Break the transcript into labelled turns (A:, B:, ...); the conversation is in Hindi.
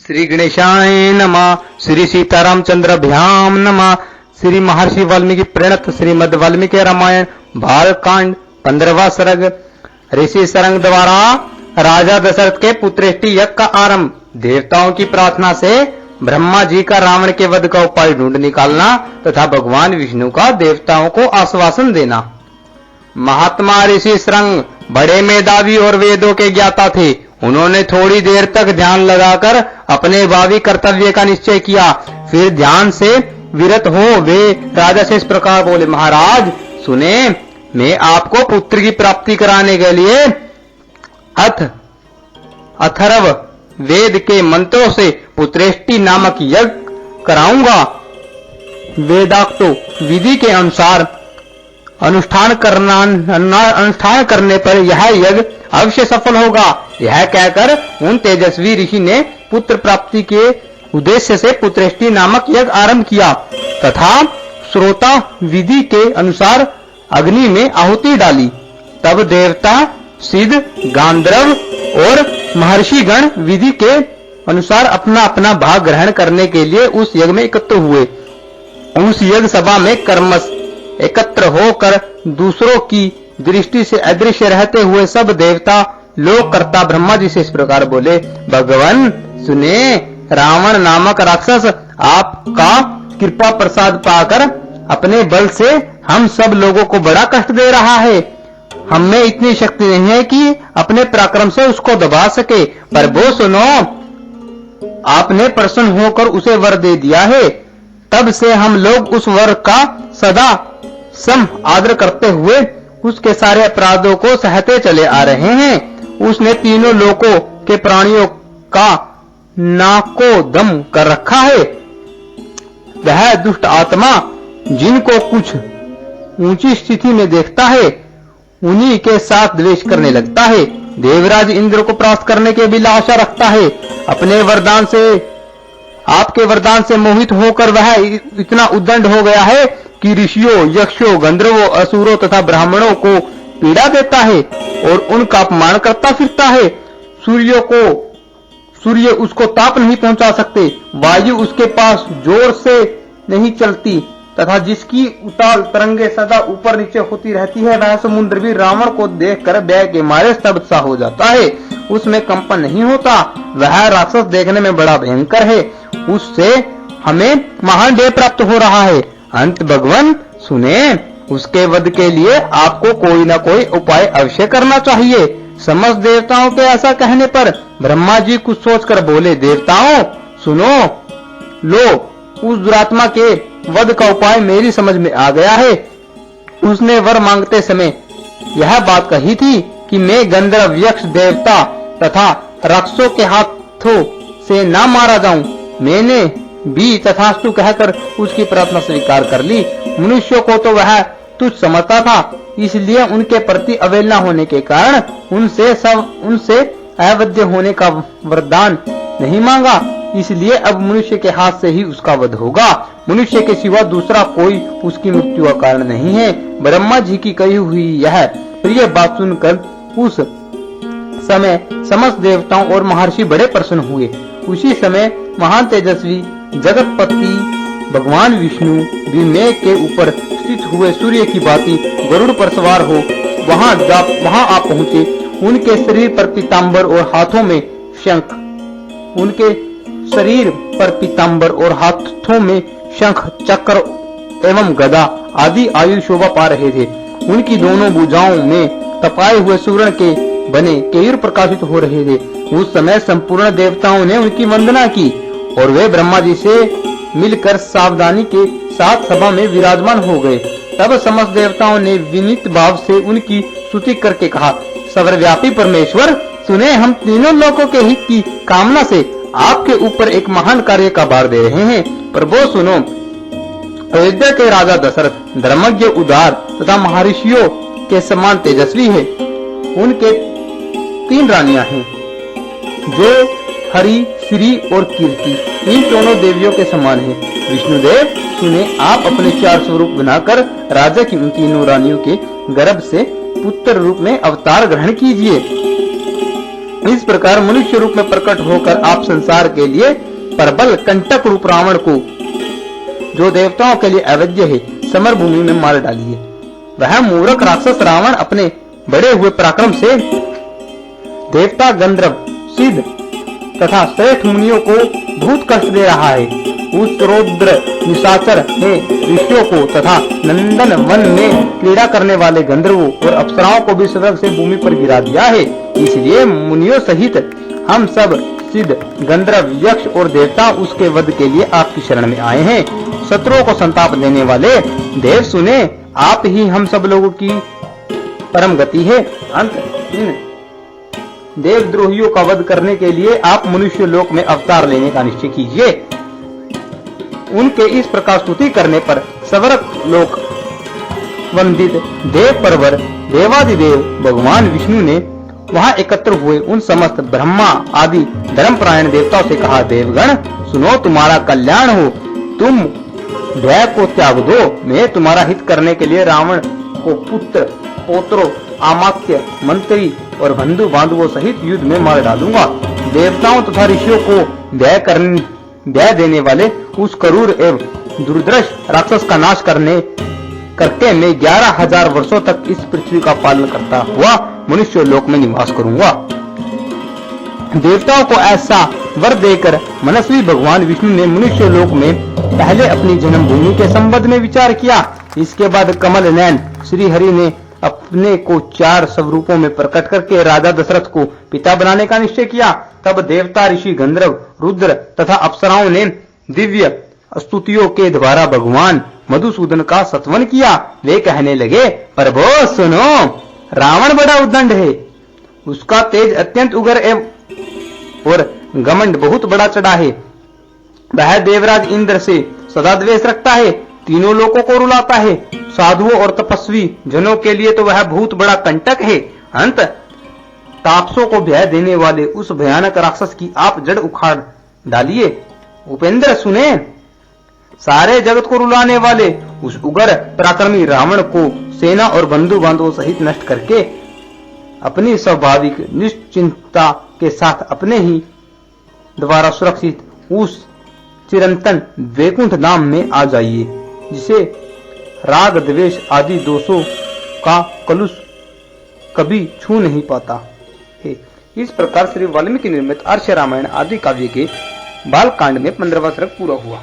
A: श्री गणेशाय नमः। श्री सीतारामचंद्राभ्याम नमः। श्री महर्षि वाल्मीकि प्रणत श्रीमद् वाल्मीकि रामायण बालकांड 15वां सर्ग। ऋषि सरंग द्वारा राजा दशरथ के पुत्रेष्टि यज्ञ का आरंभ। देवताओं की प्रार्थना से ब्रह्मा जी का रावण के वध का उपाय ढूंढ निकालना तथा भगवान विष्णु का देवताओं को आश्वासन देना। महात्मा ऋषि सरंग बड़े मेधावी और वेदों के ज्ञाता थे। उन्होंने थोड़ी देर तक ध्यान लगाकर अपने भावी कर्तव्य का निश्चय किया। फिर ध्यान से विरत हो वे राजा से इस प्रकार बोले, महाराज सुने, मैं आपको पुत्र की प्राप्ति कराने के लिए अथर्व वेद के मंत्रों से पुत्रेष्टि नामक यज्ञ कराऊंगा। वेदाक्तो विधि के अनुसार अनुष्ठान करने पर यह यज्ञ अवश्य सफल होगा। यह कहकर उन तेजस्वी ऋषि ने पुत्र प्राप्ति के उद्देश्य से पुत्रेष्टि नामक यज्ञ आरंभ किया तथा श्रोता विधि के अनुसार अग्नि में आहुति डाली। तब देवता सिद्ध गांधर्व और महर्षिगण विधि के अनुसार अपना अपना भाग ग्रहण करने के लिए उस यज्ञ में एकत्र हुए। उस यज्ञ सभा में कर्मश एकत्र होकर दूसरों की दृष्टि से अदृश्य रहते हुए सब देवता लोककर्ता ब्रह्मा जी से इस प्रकार बोले, भगवान सुने, रावण नामक राक्षस आपका कृपा प्रसाद पाकर अपने बल से हम सब लोगों को बड़ा कष्ट दे रहा है। हमें इतनी शक्ति नहीं है कि अपने पराक्रम से उसको दबा सके, पर वो सुनो, आपने प्रसन्न होकर उसे वर दे दिया है। तब से हम लोग उस वर का सदा सम आदर करते हुए उसके सारे अपराधों को सहते चले आ रहे हैं। उसने तीनों लोकों के प्राणियों का नाको दम कर रखा है। वह दुष्ट आत्मा जिनको कुछ ऊंची स्थिति में देखता है उन्हीं के साथ द्वेष करने लगता है। देवराज इंद्र को प्राप्त करने की अभिलाषा रखता है। अपने वरदान से आपके वरदान से मोहित होकर वह इतना उद्दंड हो गया है कि ऋषियों, यक्षों, गंधर्वों, असुरों तथा ब्राह्मणों को पीड़ा देता है और उनका अपमान करता फिरता है। सूर्य उसको ताप नहीं पहुंचा सकते, वायु उसके पास जोर से नहीं चलती तथा जिसकी उताल तरंगे सदा ऊपर नीचे होती रहती है, वह समुद्र भी रावण को देखकर भय के मारे स्तब्ध सा हो जाता है। उसमें कंपन नहीं होता। वह राक्षस देखने में बड़ा भयंकर है। उससे हमें महान जय प्राप्त हो रहा है। अंत भगवान सुने, उसके वध के लिए आपको कोई न कोई उपाय अवश्य करना चाहिए। समस्त देवताओं के ऐसा कहने पर ब्रह्मा जी कुछ सोचकर बोले, देवताओं सुनो, लो, उस दुरात्मा के वध का उपाय मेरी समझ में आ गया है। उसने वर मांगते समय यह बात कही थी कि मैं गंधर्व, यक्ष, देवता तथा राक्षसों के हाथों से ना मारा जाऊं। मैंने भी तथास्तु कहकर उसकी प्रार्थना स्वीकार कर ली। मनुष्यों को तो वह तुच्छ समझता था, इसलिए उनके प्रति अवहेलना होने के कारण उनसे अवध्य होने का वरदान नहीं मांगा। इसलिए अब मनुष्य के हाथ से ही उसका वध होगा। मनुष्य के सिवा दूसरा कोई उसकी मृत्यु का कारण नहीं है। ब्रह्मा जी की कही हुई यह प्रिय बात सुनकर उस समय समस्त देवताओं और महर्षि बड़े प्रसन्न हुए। उसी समय महान तेजस्वी जगतपति भगवान विष्णु भी मेघ के ऊपर स्थित हुए सूर्य की भांति गरुड़ पर सवार हो वहां आप पहुंचे। उनके शरीर पर पीतांबर और हाथों में शंख चक्र एवं गदा आदि आयु शोभा पा रहे थे। उनकी दोनों भुजाओं में तपाए हुए सुवर्ण के बने केयूर प्रकाशित हो रहे थे। उस समय संपूर्ण देवताओं ने उनकी वंदना की और वे ब्रह्मा जी से मिलकर सावधानी के साथ सभा में विराजमान हो गए। तब समस्त देवताओं ने विनीत भाव से उनकी स्तुति करके कहा, सर्वव्यापी परमेश्वर सुने, हम तीनों लोकों के हित की कामना से आपके ऊपर एक महान कार्य का भार दे रहे हैं। प्रभु सुनो, अयोध्या के राजा दशरथ धर्मज्ञ, उदार तथा महर्षियों के समान तेजस्वी है। उनके 3 रानियां हैं जो हरि, श्री और कीर्ति इन दोनों देवियों के समान है। विष्णुदेव सुने, आप अपने 4 स्वरूप बनाकर राजा की उन तीनों रानियों के गर्भ से पुत्र रूप में अवतार ग्रहण कीजिए। इस प्रकार मनुष्य रूप में प्रकट होकर आप संसार के लिए प्रबल कंटक रूप रावण को, जो देवताओं के लिए अवैध है, समर भूमि में मार डालिए। वह मूर्ख राक्षस रावण अपने बड़े हुए पराक्रम से देवता, गंधर्व, सिद्ध तथा श्रेष्ठ मुनियों को बहुत कष्ट दे रहा है। उस रौद्र निशाचर ने ऋषियों को तथा नंदन वन में क्रीड़ा करने वाले गंधर्वों और अप्सराओं को भी स्वर्ग से भूमि पर गिरा दिया है। इसलिए मुनियों सहित हम सब सिद्ध, गंधर्व, यक्ष और देवता उसके वध के लिए आपकी शरण में आए हैं। शत्रुओं को संताप देने वाले देव सुने, आप ही हम सब लोगों की परम गति है। अंत देवद्रोहियों का वध करने के लिए आप मनुष्य लोक में अवतार लेने का निश्चय कीजिए। उनके इस प्रकार स्तुति करने पर स्वर्ग लोक वंदित देव परवर देवादिदेव भगवान विष्णु ने वहां एकत्र हुए उन समस्त ब्रह्मा आदि धर्मपरायण देवताओं से कहा, देवगण सुनो, तुम्हारा कल्याण हो, तुम भय को त्याग दो। मैं तुम्हारा हित करने के लिए रावण को पुत्र, पौत्रों, अमात्य, मंत्री और बंधु बांधवों सहित युद्ध में मार डालूंगा। देवताओं तथा ऋषियों को भय देने वाले उस क्रूर एवं दुर्दर्श राक्षस का नाश करके मैं 11,000 वर्षों तक इस पृथ्वी का पालन करता हुआ मनुष्य लोक में निवास करूंगा। देवताओं को ऐसा वर देकर मनस्वी भगवान विष्णु ने मनुष्य लोक में पहले अपनी जन्मभूमि के संबंध में विचार किया। इसके बाद कमल नयन श्री हरि ने अपने को 4 स्वरूपों में प्रकट करके राजा दशरथ को पिता बनाने का निश्चय किया। तब देवता, ऋषि, गंधर्व, रुद्र तथा अप्सराओं ने दिव्य स्तुतियों के द्वारा भगवान मधुसूदन का स्तवन किया। वे कहने लगे, प्रभो सुनो, रावण बड़ा उद्दंड है, उसका तेज अत्यंत उग्र एवं और घमंड बहुत बड़ा चढ़ा है। वह देवराज इंद्र से सदा द्वेष रखता है, तीनों लोगों को रुलाता है। साधुओं और तपस्वी जनों के लिए तो वह बहुत बड़ा कंटक है। अंत तापसों को भय देने वाले उस भयानक राक्षस की आप जड़ उखाड़ डालिए। उपेंद्र सुने, सारे जगत को रुलाने वाले उस उग्र पराक्रमी रावण को सेना और बंधु बांधवों सहित नष्ट करके अपनी स्वाभाविक निश्चिंतता के साथ अपने ही द्वारा सुरक्षित उस चिरंतन वैकुंठ धाम में आ जाइए, जिसे राग, द्वेष आदि दोषों का कलुष कभी छू नहीं पाता है। इस प्रकार श्री वाल्मीकि निर्मित आर्ष रामायण आदि काव्य के बाल कांड में 15वां सर्ग पूरा हुआ।